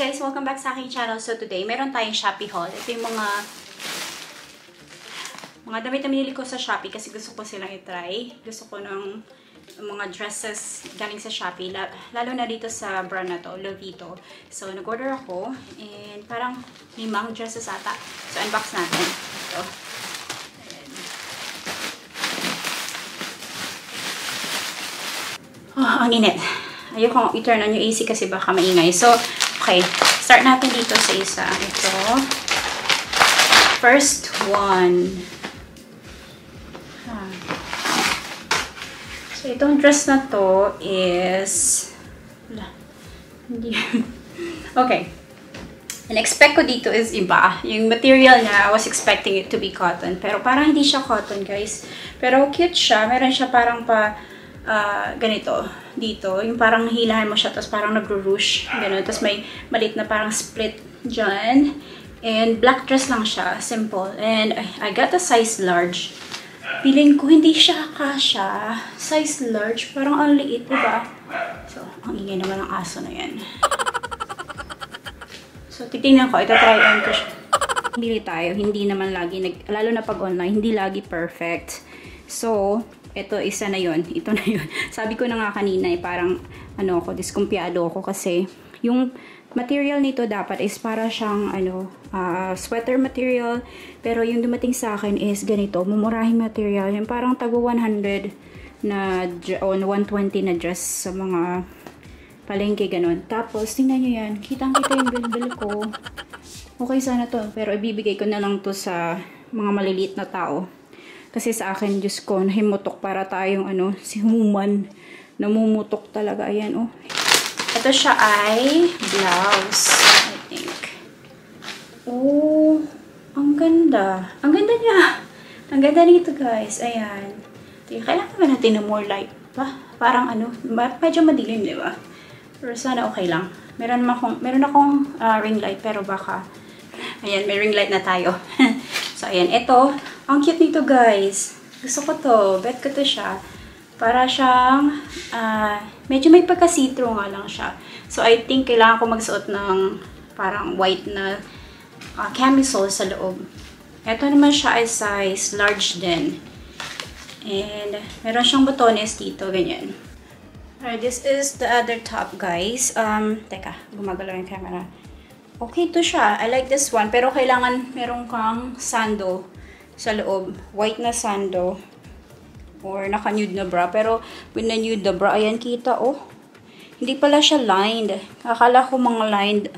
guys, welcome back sa aking channel. So today, meron tayong Shopee haul. Ito yung mga damit na binili ko sa Shopee kasi gusto ko silang i-try. Gusto ko ng mga dresses galing sa Shopee, lalo na dito sa brand na to, Lovito. So nag-order ako and parang 5 dresses ata. So unbox natin. So, ang init. Ayoko i-turn on yung AC kasi baka maingay. So, okay. Start natin dito sa isa. Ito. First one. So, itong dress na to is... Hindi. Okay. And expect ko dito is iba. Yung material niya, I was expecting it to be cotton. Pero parang hindi siya cotton, guys. Pero cute siya. Meron siya parang ganito dito, yung parang hilahan mo siya tapos parang nagro-ruche, gano'n, tapos may maliit na parang split dyan, and black dress lang siya, simple, and I got a size large. Feeling ko hindi siya kasha, size large, parang ang liit, diba? So, ang ingay naman ng aso na yan. So, titingnan ko, ito try on ko siya. Bili tayo, hindi naman lagi, lalo na pag online, hindi lagi perfect. So, ito, isa na yon, ito na yon. Sabi ko na nga kanina, parang, diskumpiyado ako kasi, yung material nito dapat is para siyang, sweater material, pero yung dumating sa akin is ganito, mumurahing material, yung parang tago 100 na, o 120 na dress sa mga palengke, ganun. Tapos, tingnan nyo yan, kitang-kita yung bill ko. Okay sana to, pero ibibigay ko na lang to sa mga maliliit na tao. Kasi sa akin, Diyos ko, nahimutok para tayong, si human. Namumutok talaga. Ayan, oh. Ito siya ay blouse, I think. Oh, ang ganda. Ang ganda niya. Ang ganda nito, guys. Ayan. Kailangan ba natin na more light pa? Parang, medyo madilim, di ba? Pero sana okay lang. Meron akong ring light, pero baka, ayan, may ring light na tayo. So, ayan. Ito, ang cute nito, guys. Gusto ko to. Bet ko to siya. Para siyang, medyo may pagka-see-through nga lang siya. So, I think kailangan ko magsuot ng parang white na camisole sa loob. Ito naman siya ay size large din. And, meron siyang botones dito. Ganyan. Alright, this is the other top, guys. Teka, gumagalaw yung camera. Okay to siya. I like this one. Pero kailangan meron kang sando sa loob. White na sando. Or naka-nude na bra. Pero with the nude na bra, ayan kita, oh. Hindi pala siya lined. Akala ko mga lined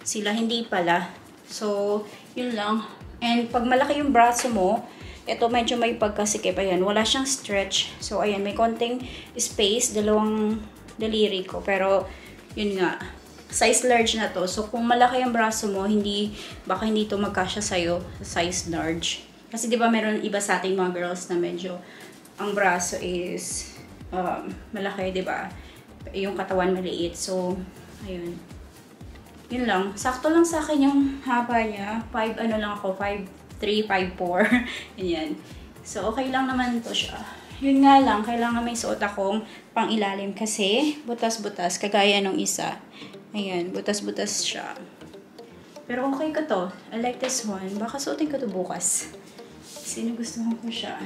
sila. Hindi pala. So, yun lang. And pag malaki yung braso mo, ito medyo may pagkasikip. Ayan, wala siyang stretch. So, ayan, may konting space. Dalawang daliri ko. Pero, yun nga. Size large na to. So, kung malaki ang braso mo, baka hindi to magkasya sa'yo sa size large. Kasi, di ba, meron iba sa ating mga girls na medyo ang braso is malaki, di ba? Yung katawan maliit. So, ayun. Yun lang. Sakto lang sa akin yung haba niya. 5'3", 5'4". Ganyan. So, okay lang naman to siya. Yun nga lang, kailangan may suot akong pang ilalim kasi butas-butas, kagaya nung isa. Ayan, butas-butas siya. Pero okay ko to. I like this one. Baka suotin ko to bukas. Sino gusto ko siya?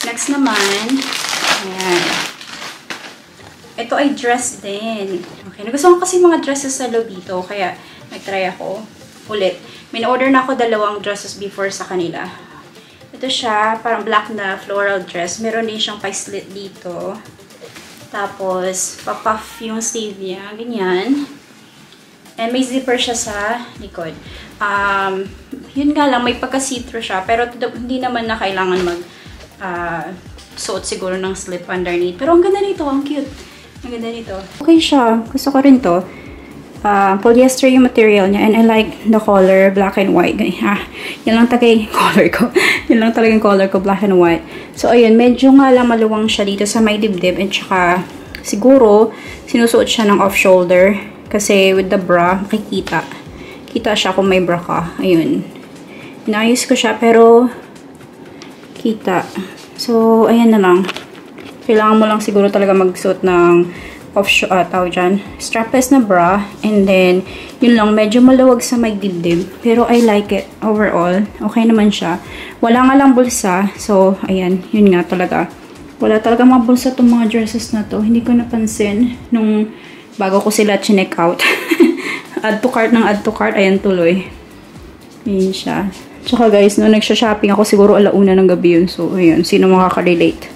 Next naman, ayan. Ito ay dress din. Okay, nagustuhan ko kasi mga dresses sa Lovito, kaya nag-try ako ulit. May na-order na ako 2 dresses before sa kanila. Ito siya, parang black na floral dress. Meron din siyang pa-slit dito. Tapos, pa-puff yung sleeve niya. Ganyan. And may zipper siya sa likod. Yun nga lang, may pagka-see-through siya. Pero hindi naman na kailangan suot siguro ng slip underneath. Pero ang ganda nito, ang cute. Ang ganda nito. Okay siya. Gusto ko rin to. Polyester yung material niya. And I like the color, black and white. Yan lang talaga yung color ko. Yan lang talaga yung color ko, black and white. So, ayun. Medyo nga lang maluwang siya dito sa may dibdib. And tsaka, siguro, sinusuot siya ng off-shoulder. Kasi with the bra, makikita. Kita siya kung may bra ka. Ayun. Inayos ko siya, pero kita. So, ayan na lang. Kailangan mo lang siguro talaga magsuot ng tawag dyan, strapless na bra. And then, yun lang, medyo maluwag sa may dibdib. Pero I like it overall. Okay naman siya. Wala nga lang bulsa. So, ayan, yun nga talaga. Wala talaga mga bulsa itong mga dresses na to. Hindi ko napansin nung bago ko sila chinek out. Add to cart ng add to cart. Ayan tuloy. Ayan siya. Tsaka guys, no, nagsha-shopping ako siguro alauna ng gabi yun. So, ayan, sino makaka-relate?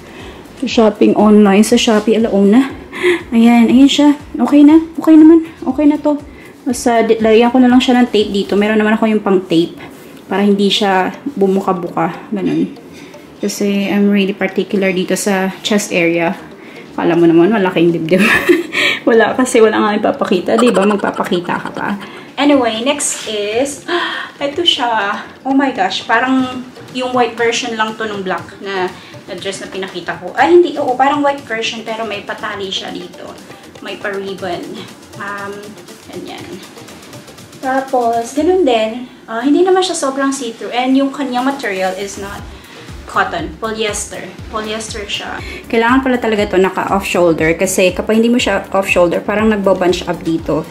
Shopping online sa Shopee alauna. Ayan, ayan siya. Okay na. Okay naman. Okay na to. Basta, lagyan ko na lang siya ng tape dito. Meron naman ako yung pang tape. Para hindi siya bumuka-buka. Ganun. Kasi, I'm really particular dito sa chest area. Kala mo naman, malaking dibdib. Wala, kasi wala nga ipapakita. Diba? Magpapakita ka pa. Anyway, next is, ito siya. Oh my gosh, parang yung white version lang to ng black na dress na pinakita ko. Ay, hindi. Oo, parang white version pero may patali siya dito. May pa-ribbon. Ganyan. Tapos, ganun din. Hindi naman siya sobrang see-through. And yung kanyang material is not cotton. Polyester. Polyester siya. Kailangan pala talaga to naka-off shoulder. Kasi kapag hindi mo siya off shoulder, parang nagbo-bunch up dito.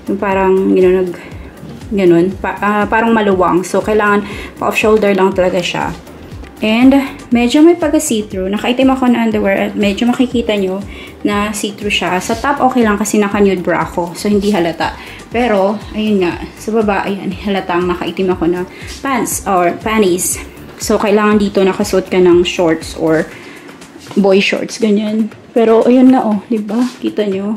Yung parang, ganun. Parang maluwang. So, kailangan pa-off shoulder lang talaga siya. And, medyo may pagka-see-through. Nakaitim ako na underwear at medyo makikita nyo na see-through siya. Sa top, okay lang kasi naka-nude bra ako. So, hindi halata. Pero, ayun nga. Sa baba, ayan, halatang nakaitim ako na pants or panties. So, kailangan dito nakasuot ka ng shorts or boy shorts. Ganyan. Pero, ayun na oh. Diba? Kita nyo?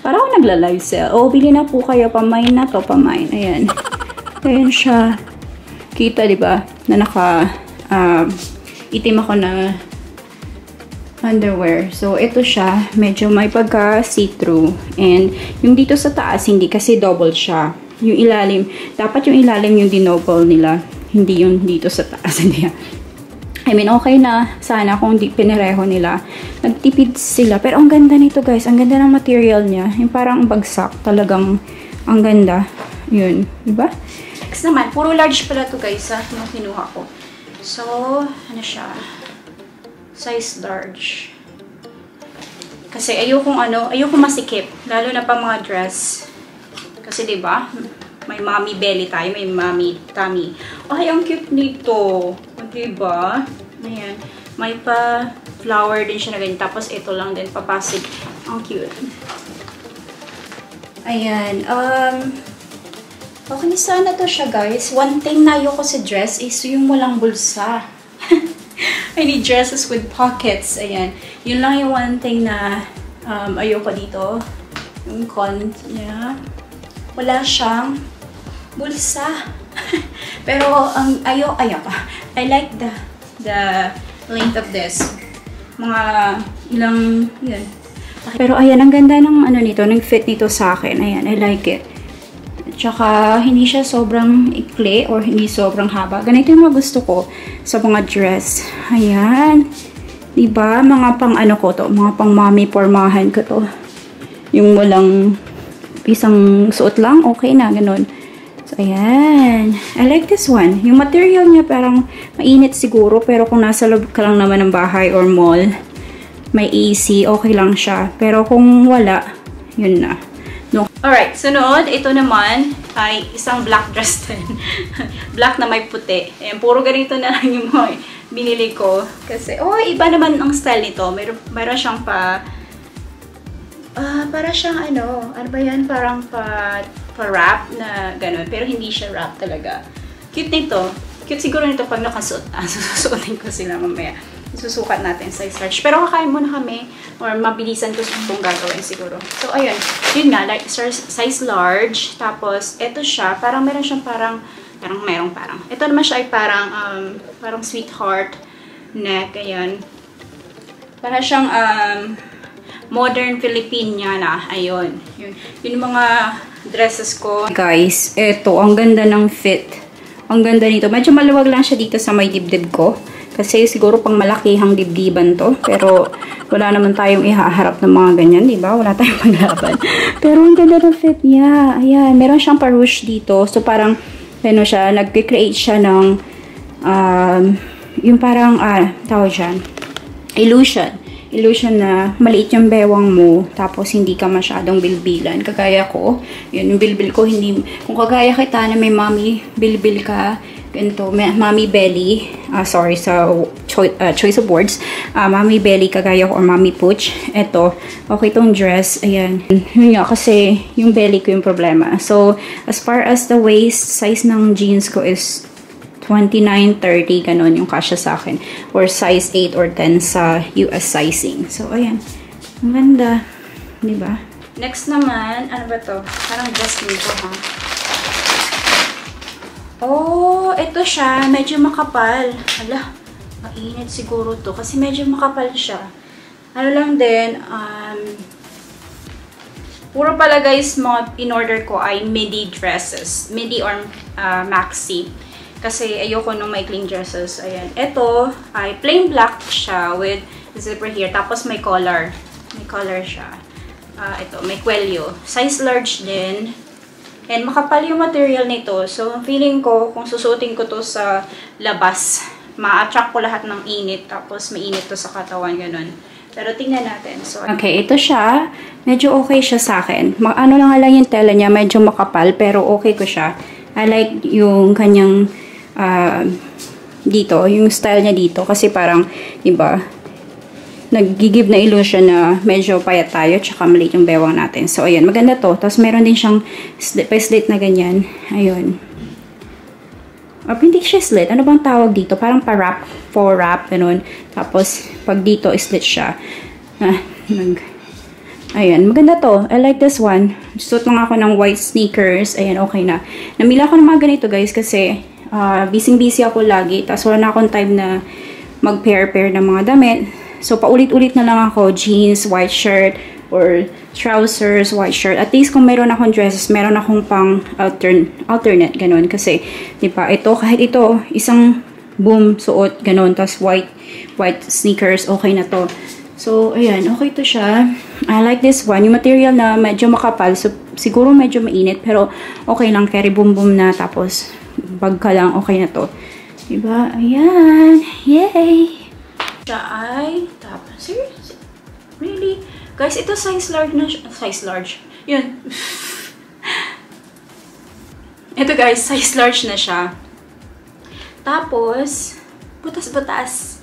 Parang ako nagla-live sale. Oh, bili na po kayo. Pamain na to. Pamain. Ayan. Ayan siya. Kita, diba? Na itim ako na underwear. So, ito siya. Medyo may pagka see-through. And, yung dito sa taas, hindi kasi double siya. Yung ilalim, dapat yung ilalim yung dinoble nila. Hindi yung dito sa taas. I mean, okay na sana kung di pinireho nila. Nagtipid sila. Pero ang ganda nito, guys. Ang ganda ng material niya. Yung parang bagsak. Talagang ang ganda. Yun. Diba? Next naman, puro large pala to guys, yung kinuha ko. So, ano siya? Size large. Kasi ayokong masikip. Lalo na pa mga dress. Kasi diba, may mommy belly tayo, may mommy tummy. Ay, ang cute nito. Diba? Ayan. May pa flower din siya na ganyan. Tapos ito lang din, papasig. Ang cute. Ayan. Okay, sana to siya, guys. One thing na ayoko sa dress is yung walang bulsa. I need dresses with pockets. Ayan. Yun lang yung one thing na ayoko dito. Yung con niya. Wala siyang bulsa. Pero, I like the length of this. Mga ilang, yun. Pero, ayan, ang ganda ng nito, ng fit nito sa akin. Ayan, I like it. Tsaka, hindi siya sobrang ikli or hindi sobrang haba. Ganito yung mga gusto ko sa mga dress. Ayan. Diba? Mga pang ko to. Mga pang mommy pormahan ko to. Yung walang isang suot lang. Okay na. Ganun. So, ayan. I like this one. Yung material niya parang mainit siguro. Pero kung nasa loob ka lang naman ng bahay or mall, may AC, okay lang siya. Pero kung wala, yun na. No. Alright, sunod, ito naman ay isang black dress din. Black na may puti. Ayan, puro ganito na lang yung mga binili ko. Kasi, iba naman ang style nito. Mayroon siyang para siyang ano ba yan? Parang pa-wrap na gano'n. Pero hindi siya wrap talaga. Cute nito. Cute siguro nito pag nakasuot. Susuotin ko sila mamaya. Susukat natin size large. Pero kakain muna kami or mabilisan ko itong gagawin siguro. So, ayun. Yun nga, like, size large. Tapos, ito siya. Parang meron siyang parang. Ito naman siya ay parang sweetheart neck. Ayan. Para siyang modern Filipiniana. Ayun. Yun mga dresses ko. Guys, ito. Ang ganda ng fit. Ang ganda nito. Medyo maluwag lang siya dito sa may dibdib ko. Kasi siguro pang malakihang dibdiban to. Pero wala naman tayong ihaharap ng mga ganyan, diba? Wala tayong paglaban. Pero ang ganda ng fit niya. Ayan, meron siyang pa-ruche dito. So parang, nag-create siya ng, yung parang, tawag dyan, illusion. illusion na maliit yung bewang mo, tapos hindi ka masyadong bilbilan. Kagaya ko, yun, yung bilbil ko, hindi, kung kagaya kita na may mommy bilbil ka, ganito, mommy belly, sorry sa choice of words, mommy belly kagaya ko or mommy pooch, eto, okay tong dress, ayan, yun nga, kasi yung belly ko yung problema. So, as far as the waist size ng jeans ko is 29-30, ganun yung kasya sa akin. Or size 8 or 10 sa US sizing. So, ayan. Ang ganda. Diba? Next naman, ano ba to? Parang dress nito, ha? Oh, ito siya. Medyo makapal. Hala, mainit siguro to. Kasi medyo makapal siya. Ano lang din, puro pala guys, mga in-order ko ay midi dresses. Midi or maxi. Kasi ayoko nung maikling dresses. Ayan. Ito ay plain black siya with zipper here. Tapos may collar. May collar siya. Ito, may kwelyo. Size large din. And makapal yung material nito. So, feeling ko, kung susuotin ko to sa labas, ma-attract ko lahat ng init. Tapos, mainit to sa katawan. Ganun. Pero tingnan natin. So, okay, ito siya. Medyo okay siya sa akin. Ano lang yung tela niya. Medyo makapal. Pero okay ko siya. I like yung kanyang dito, yung style niya dito kasi parang, diba, nag-give na illusion na medyo payat tayo tsaka maliit yung bewang natin. So, ayan, maganda to. Tapos, meron din siyang slit na ganyan. Ayun. O, hindi siya slit. Ano bang tawag dito? Parang pa-wrap, for-wrap, ganun. Tapos, pag dito, slit siya. Ayan, maganda to. I like this one. Suot lang ako ng white sneakers. Ayan, okay na. Namila ako ng mga ganito, guys, kasi busy ako lagi. Tapos wala na akong time na mag-pair-pair ng mga damit. So, paulit-ulit na lang ako. Jeans, white shirt, or trousers, white shirt. At least kung meron akong dresses, meron akong pang alternate, ganun. Kasi, di ba, ito, kahit ito, isang boom, suot, ganun. Tapos white sneakers, okay na to. So, ayan, okay to siya. I like this one. Yung material na medyo makapal. So, siguro medyo mainit. Pero, okay lang. Carry boom-boom na. Tapos, bag ka lang. Okay na to. Diba? Ayan. Yay! Siya ay... Tapos, seriously? Really? Guys, ito size large na siya. Size large. Yun. Ito guys, size large na siya. Tapos, butas-butas.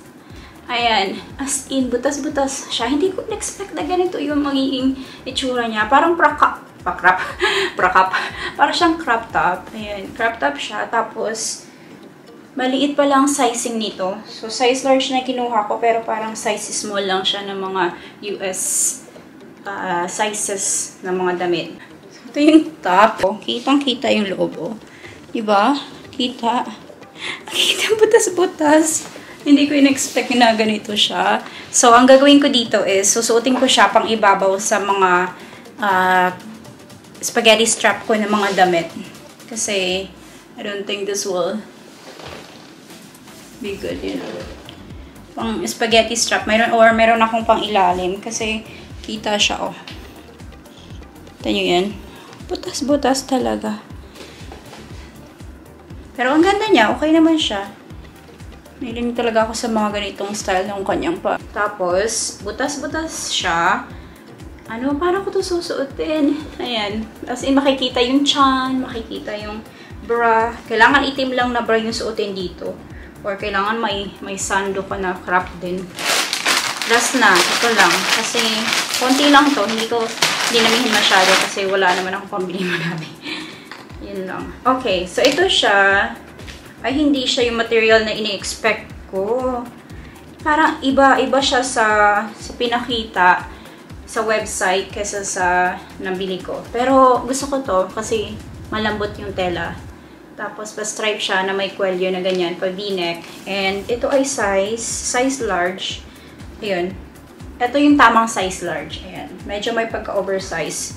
Ayan, as in, butas-butas siya. Hindi ko na-expect na ganito yung magiging itsura niya. Parang Parang siyang crop top. Ayan, crop top siya. Tapos, maliit pa lang sizing nito. So, size large na kinuha ko, pero parang size small lang siya ng mga US sizes ng mga damit. So, ito yung top. Oh, kitang-kita yung loob. Oh. Diba? Kita. Kita butas-butas. Hindi ko in-expect na ganito siya. So, ang gagawin ko dito is, susuotin ko siya pang ibabaw sa mga spaghetti strap ko ng mga damit. Kasi, I don't think this will be good, you know. Pang spaghetti strap. Meron akong pang ilalim. Kasi, kita siya, oh. Ito nyo yan. Butas-butas talaga. Pero, ang ganda niya. Okay naman siya. Mahilig talaga ako sa mga ganitong style ng kanyang pa. Tapos, butas-butas siya. Ano, parang ko ito susuotin. Ayan. As in, makikita yung chan, makikita yung bra. Kailangan itim lang na bra yung suotin dito. Or kailangan may sando ka na crop din. Last na, ito lang. Kasi, konti lang to. Hindi namihin masyado kasi wala naman akong pambili marami. Yun lang. Okay, so ito siya. Ay, hindi siya yung material na ini-expect ko. Parang iba siya sa pinakita sa website kaysa sa nabili ko. Pero gusto ko to kasi malambot yung tela. Tapos pa-stripe siya na may kwelyo na ganyan, pa v-neck. And ito ay size large. Ayun. Ito yung tamang size large. Ayan. Medyo may pagka-oversize.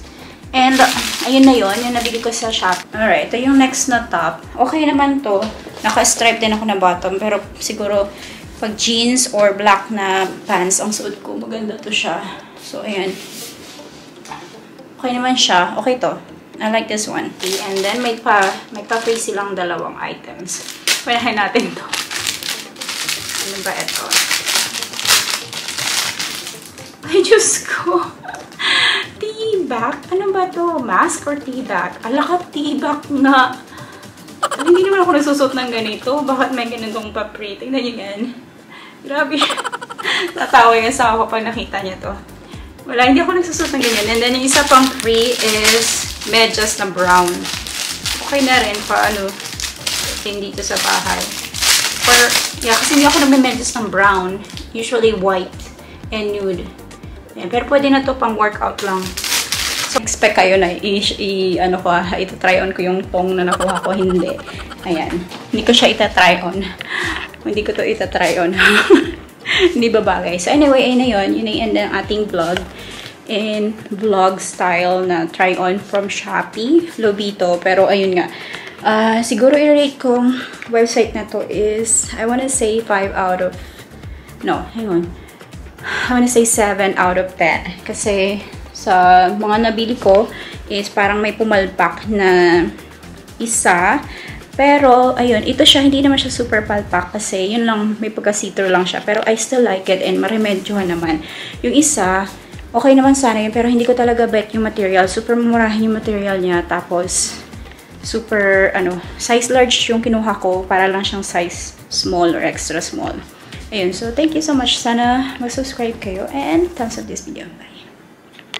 And, ayun na yun. Yung nabili ko sa shop. Alright. Ito yung next na top. Okay naman to. Naka-stripe din ako na bottom. Pero, siguro, pag jeans or black na pants ang suot ko, maganda to siya. So, ayan. Okay naman siya. Okay to. I like this one. And then, may pa-free silang dalawang items. Panahin natin to. Ano ba ito? Diyos ko. Tea bag? Ano ba to? Mask or tea bag? Ala ka, tea bag nga. Hindi naman ako nagsusot ng ganito. Bakit may ganitong papri? Tingnan niyo yan. Grabe. Tatawa yung sa ako pag nakita niya to. Wala, hindi ako nagsusot ng ganyan. And then yung isa pang free is medyas na brown. Okay na rin paano dito sa bahay. Kasi hindi ako nagme-medyas ng brown. Usually white and nude. Yan, pero pwede na to pang workout lang. So, expect kayo na ita-try on ko yung tong na nakuha ko. Hindi. Ayan. Hindi ko siya ita-try on. Hindi ko to ita-try on. Hindi ba bagay? So, anyway, ayun na yun. Yun na yung end ng ating vlog. In vlog style na try on from Shopee. Lobito. Pero, ayun nga. Siguro i-rate kong website na to is, I wanna say 5 out of, no, hang on. I wanna say 7 out of 10. Kasi, sa mga nabili ko is parang may pumalpak na isa. Pero, ayun, ito siya, hindi naman siya super palpak kasi yun lang, may pagka-see-through lang siya. Pero I still like it and maremedyohan naman. Yung isa, okay naman sana yun, pero hindi ko talaga bet yung material. Super mumurahin yung material niya. Tapos, super, size large yung kinuha ko. Para lang siyang size small or extra small. Ayun, so thank you so much. Sana mag-subscribe kayo and thumbs up this video. Bye!